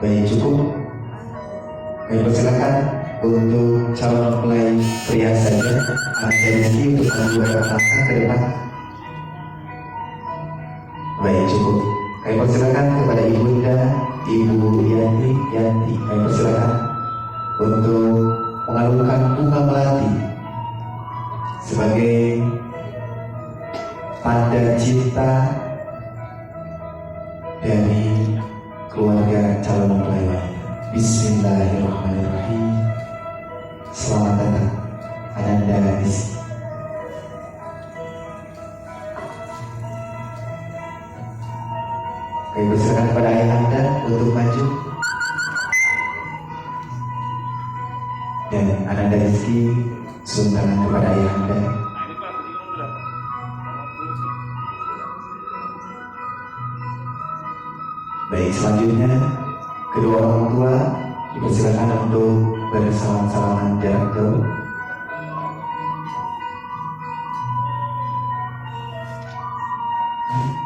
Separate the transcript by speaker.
Speaker 1: Baik, cukup. Kami persilakan untuk calon mempelai pria saja Anda Rizky untuk maju ke belakang ke depan. Baik, cukup. Kami persilakan kepada Ibunda, Ibu Yanti, kami persilakan untuk mengalungkan bunga melati sebagai tanda cinta dari keluarga calon mempelai wanita. Bismillahirrahmanirrahim. Selamat datang Ananda Rizky. Kami persilakan kepada ayah Anda untuk maju. Dan Ananda Rizky sultangan kepada ayah Anda. Baik, selanjutnya kedua orang tua dipersilakan untuk bersalaman-salaman dan